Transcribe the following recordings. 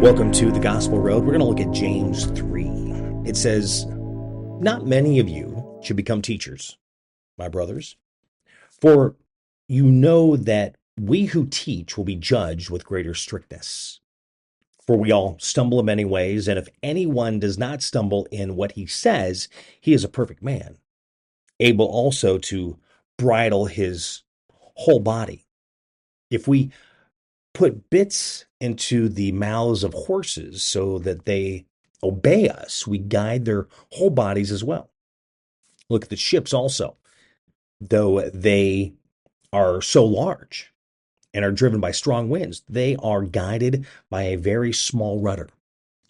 Welcome to the Gospel Road. We're going to look at James 3. It says, "Not many of you should become teachers, my brothers, for you know that we who teach will be judged with greater strictness. For we all stumble in many ways, and if anyone does not stumble in what he says, he is a perfect man, able also to bridle his whole body. If we put bits into the mouths of horses so that they obey us, we guide their whole bodies as well. Look at the ships also, though they are so large and are driven by strong winds, they are guided by a very small rudder,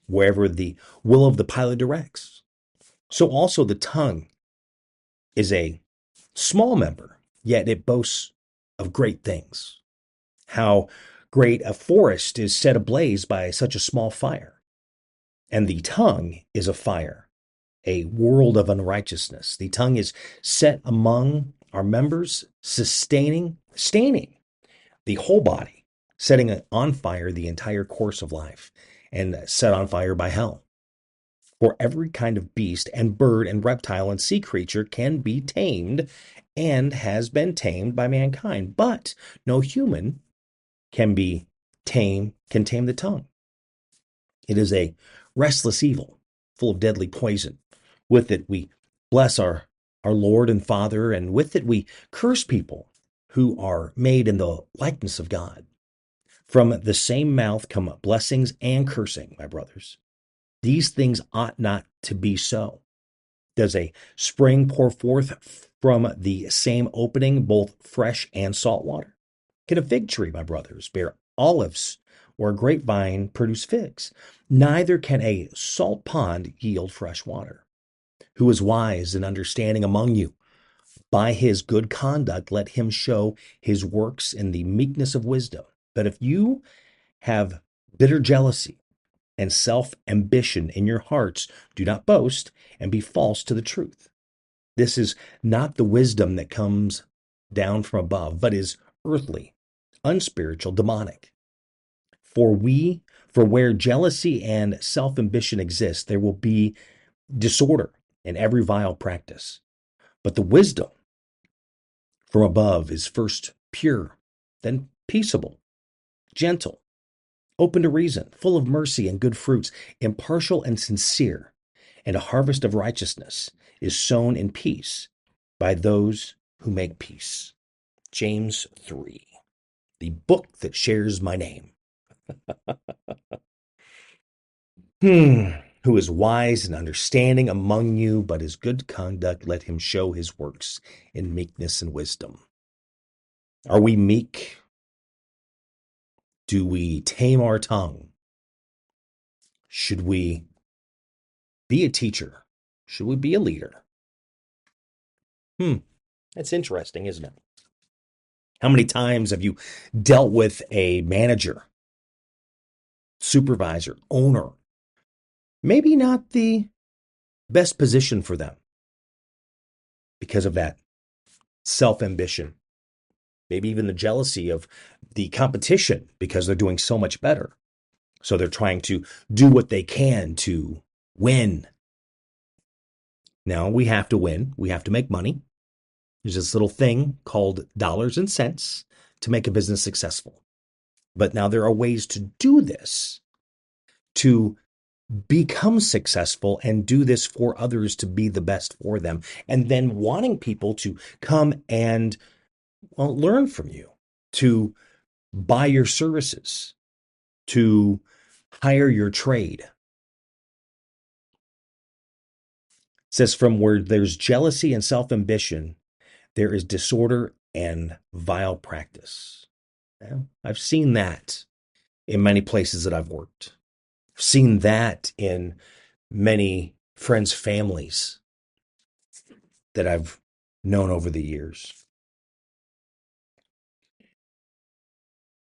wherever the will of the pilot directs. So also the tongue is a small member, yet it boasts of great things. How great a forest is set ablaze by such a small fire. And the tongue is a fire, a world of unrighteousness. The tongue is set among our members, staining the whole body, setting on fire the entire course of life, and set on fire by hell. For every kind of beast and bird and reptile and sea creature can be tamed and has been tamed by mankind, but no human can tame the tongue. It is a restless evil, full of deadly poison. With it we bless our Lord and Father, and with it we curse people who are made in the likeness of God. From the same mouth come blessings and cursing, my brothers. These things ought not to be so. Does a spring pour forth from the same opening both fresh and salt water? Can a fig tree, my brothers, bear olives, or a grapevine produce figs? Neither can a salt pond yield fresh water. Who is wise and understanding among you? By his good conduct, let him show his works in the meekness of wisdom. But if you have bitter jealousy and self-ambition in your hearts, do not boast and be false to the truth. This is not the wisdom that comes down from above, but is earthly, unspiritual, demonic. For where jealousy and self-ambition exist, there will be disorder and every vile practice. But the wisdom from above is first pure, then peaceable, gentle, open to reason, full of mercy and good fruits, impartial and sincere, and a harvest of righteousness is sown in peace by those who make peace." James 3, the book that shares my name. Who is wise and understanding among you, but his good conduct let him show his works in meekness and wisdom. Are we meek? Do we tame our tongue? Should we be a teacher? Should we be a leader? That's interesting, isn't it? How many times have you dealt with a manager, supervisor, owner? Maybe not the best position for them because of that self-ambition. Maybe even the jealousy of the competition because they're doing so much better. So they're trying to do what they can to win. Now, we have to win. We have to make money. There's this little thing called dollars and cents to make a business successful. But now there are ways to do this, to become successful and do this for others to be the best for them. And then wanting people to come and learn from you, to buy your services, to hire your trade. It says, from where there's jealousy and self-ambition, there is disorder and vile practice. Well, I've seen that in many places that I've worked. I've seen that in many friends' families that I've known over the years.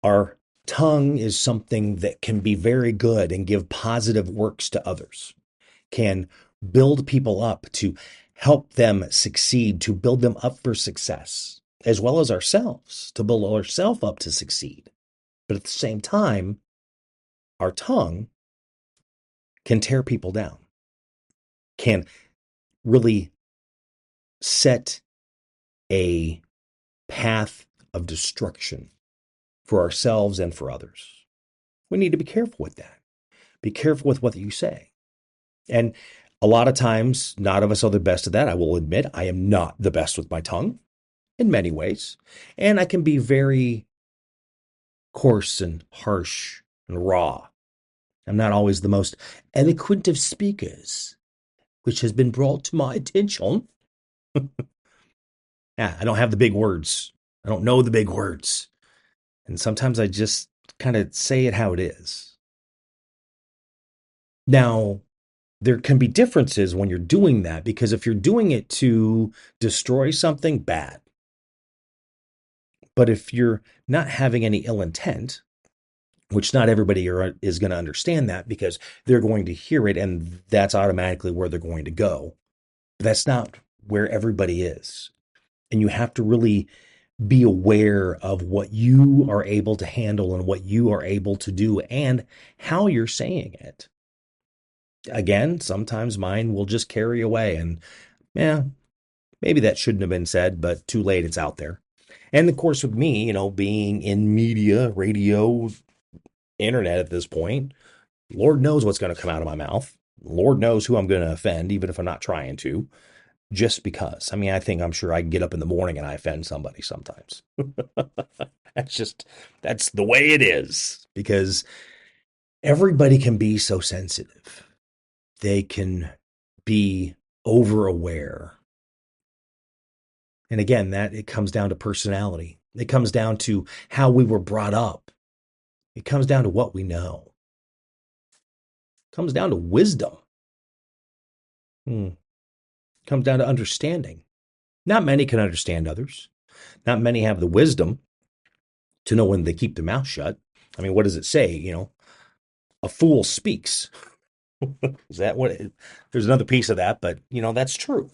Our tongue is something that can be very good and give positive works to others, can build people up, to help them succeed, to build them up for success, as well as ourselves, to build ourselves up to succeed. But at the same time, our tongue can tear people down, can really set a path of destruction for ourselves and for others. We need to be careful with that. Be careful with what you say. And a lot of times, none of us are the best at that. I will admit I am not the best with my tongue in many ways. And I can be very coarse and harsh and raw. I'm not always the most eloquent of speakers, which has been brought to my attention. Yeah, I don't have the big words. I don't know the big words. And sometimes I just kind of say it how it is. Now, there can be differences when you're doing that, because if you're doing it to destroy something, bad. But if you're not having any ill intent, which not everybody is going to understand that, because they're going to hear it and that's automatically where they're going to go. But that's not where everybody is. And you have to really be aware of what you are able to handle and what you are able to do and how you're saying it. Again, sometimes mine will just carry away and, yeah, maybe that shouldn't have been said, but too late, it's out there. And of course, with me, being in media, radio, internet at this point, Lord knows what's going to come out of my mouth. Lord knows who I'm going to offend, even if I'm not trying to, just because. I mean, I'm sure I can get up in the morning and I offend somebody sometimes. That's the way it is, because everybody can be so sensitive. They can be over aware. And again, that it comes down to personality. It comes down to how we were brought up. It comes down to what we know. It comes down to wisdom. It comes down to understanding. Not many can understand others. Not many have the wisdom to know when they keep their mouth shut. I mean, what does it say? A fool speaks. Is that what there's another piece of that, but that's true.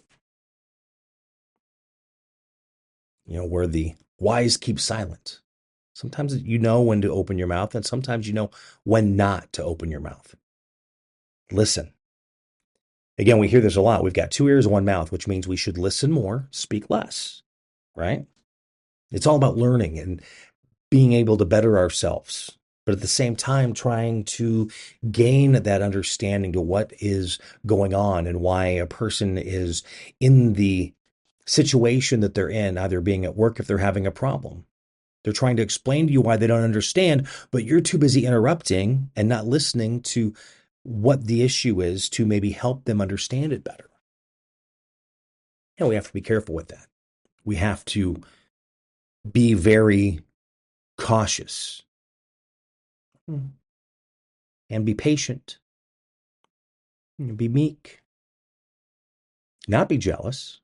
Where the wise keep silent. Sometimes you know when to open your mouth, and sometimes you know when not to open your mouth. Listen. Again, we hear this a lot. We've got 2 ears, 1 mouth, which means we should listen more, speak less, right? It's all about learning and being able to better ourselves, but at the same time, trying to gain that understanding to what is going on and why a person is in the situation that they're in, either being at work if they're having a problem. They're trying to explain to you why they don't understand, but you're too busy interrupting and not listening to what the issue is to maybe help them understand it better. We have to be careful with that. We have to be very cautious and be patient, be meek, not be jealous.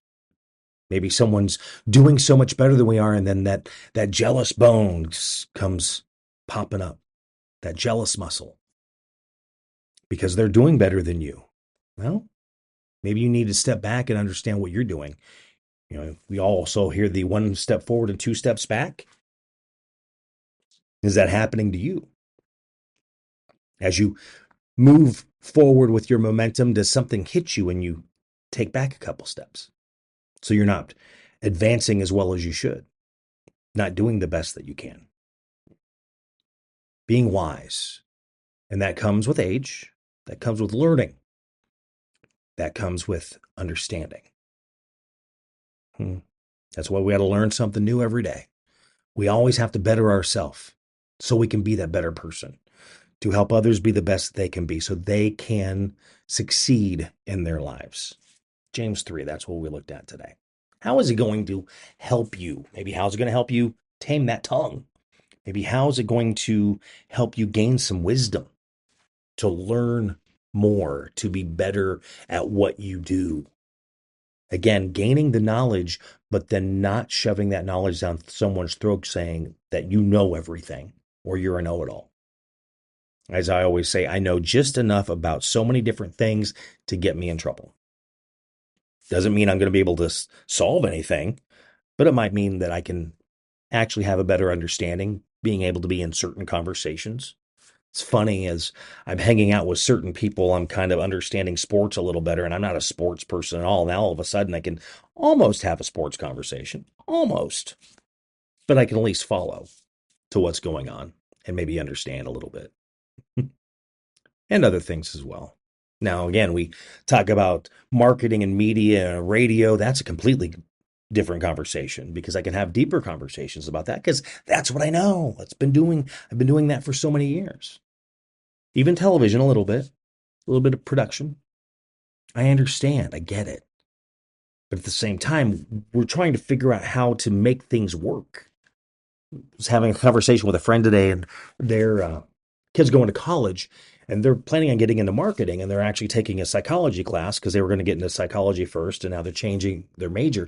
Maybe someone's doing so much better than we are, and then that jealous bone comes popping up, that jealous muscle, because they're doing better than you. Well, maybe you need to step back and understand what you're doing. We also hear the 1 step forward and 2 steps back. Is that happening to you? As you move forward with your momentum, does something hit you and you take back a couple steps? So you're not advancing as well as you should, not doing the best that you can. Being wise. And that comes with age, that comes with learning, that comes with understanding. That's why we got to learn something new every day. We always have to better ourselves so we can be that better person, to help others be the best they can be so they can succeed in their lives. James 3, that's what we looked at today. How is it going to help you? Maybe how's it going to help you tame that tongue? Maybe how's it going to help you gain some wisdom, to learn more, to be better at what you do? Again, gaining the knowledge, but then not shoving that knowledge down someone's throat saying that you know everything or you're a know-it-all. As I always say, I know just enough about so many different things to get me in trouble. Doesn't mean I'm going to be able to solve anything, but it might mean that I can actually have a better understanding, being able to be in certain conversations. It's funny as I'm hanging out with certain people, I'm kind of understanding sports a little better, and I'm not a sports person at all. Now all of a sudden I can almost have a sports conversation, almost, but I can at least follow to what's going on and maybe understand a little bit and other things as well. Now, again, we talk about marketing and media and radio. That's a completely different conversation because I can have deeper conversations about that because that's what I know. I've been doing that for so many years. Even television, a little bit of production. I understand. I get it. But at the same time, we're trying to figure out how to make things work. I was having a conversation with a friend today, and their kids going to college, and they're planning on getting into marketing, and they're actually taking a psychology class because they were going to get into psychology first, and now they're changing their major.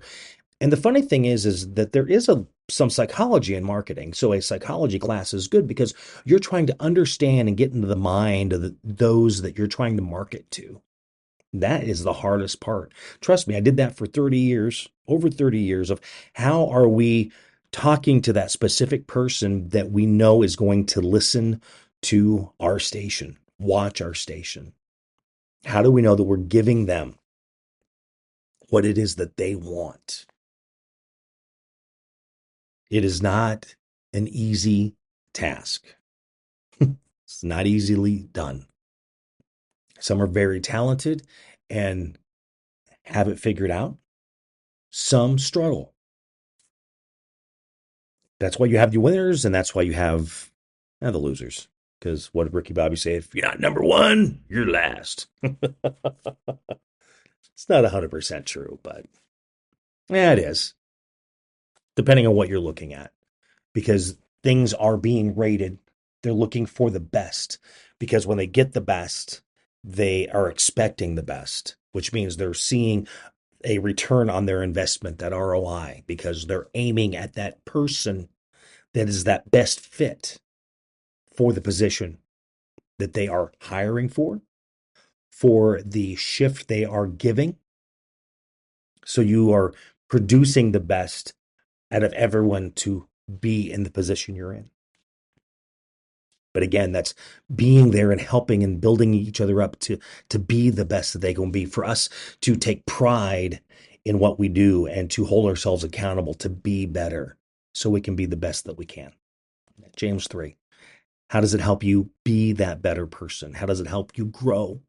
And the funny thing is that there is some psychology in marketing. So a psychology class is good because you're trying to understand and get into the mind of those that you're trying to market to. That is the hardest part. Trust me, I did that for 30 years, over 30 years of how are we talking to that specific person that we know is going to listen to our station, watch our station. How do we know that we're giving them what it is that they want? It is not an easy task. It's not easily done. Some are very talented and have it figured out. Some struggle. That's why you have the winners, and that's why you have the losers. Because what did Ricky Bobby say? If you're not number one, you're last. It's not 100% true, but yeah, it is. Depending on what you're looking at. Because things are being rated. They're looking for the best. Because when they get the best, they are expecting the best, which means they're seeing a return on their investment, that ROI, because they're aiming at that person that is that best fit for the position that they are hiring for the shift they are giving. So you are producing the best out of everyone to be in the position you're in. But again, that's being there and helping and building each other up to be the best that they can be, for us to take pride in what we do and to hold ourselves accountable to be better so we can be the best that we can. James 3. How does it help you be that better person? How does it help you grow?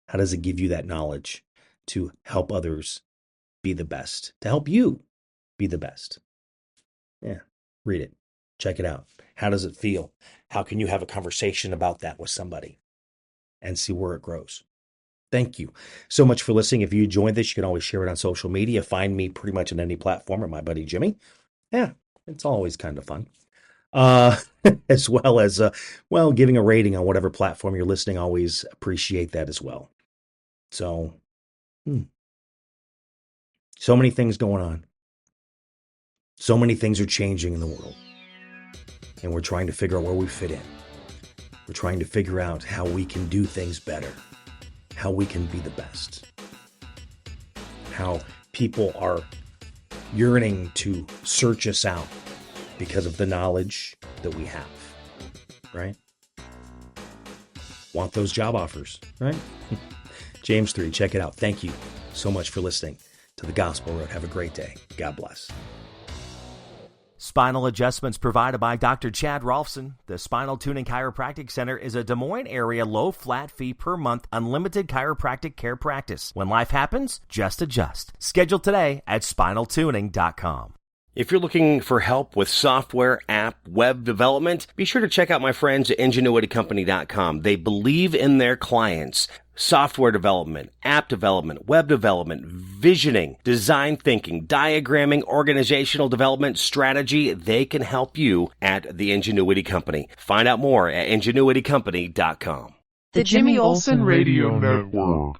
How does it give you that knowledge to help others be the best, to help you be the best? Yeah, read it. Check it out. How does it feel? How can you have a conversation about that with somebody and see where it grows? Thank you so much for listening. If you enjoyed this, you can always share it on social media. Find me pretty much on any platform, or my buddy Jimmy. Yeah, it's always kind of fun. As well as, giving a rating on whatever platform you're listening. Always appreciate that as well. So, so many things going on. So many things are changing in the world. And we're trying to figure out where we fit in. We're trying to figure out how we can do things better. How we can be the best. How people are yearning to search us out because of the knowledge that we have, right? Want those job offers, right? James 3, check it out. Thank you so much for listening to The Gospel Road. Have a great day. God bless. Spinal adjustments provided by Dr. Chad Rolfson. The Spinal Tuning Chiropractic Center is a Des Moines area low flat fee per month unlimited chiropractic care practice. When life happens, just adjust. Schedule today at spinaltuning.com. If you're looking for help with software, app, web development, be sure to check out my friends at ingenuitycompany.com. They believe in their clients. Software development, app development, web development, visioning, design thinking, diagramming, organizational development, strategy. They can help you at the Ingenuity Company. Find out more at ingenuitycompany.com. The Jimmy Olsen Radio Network.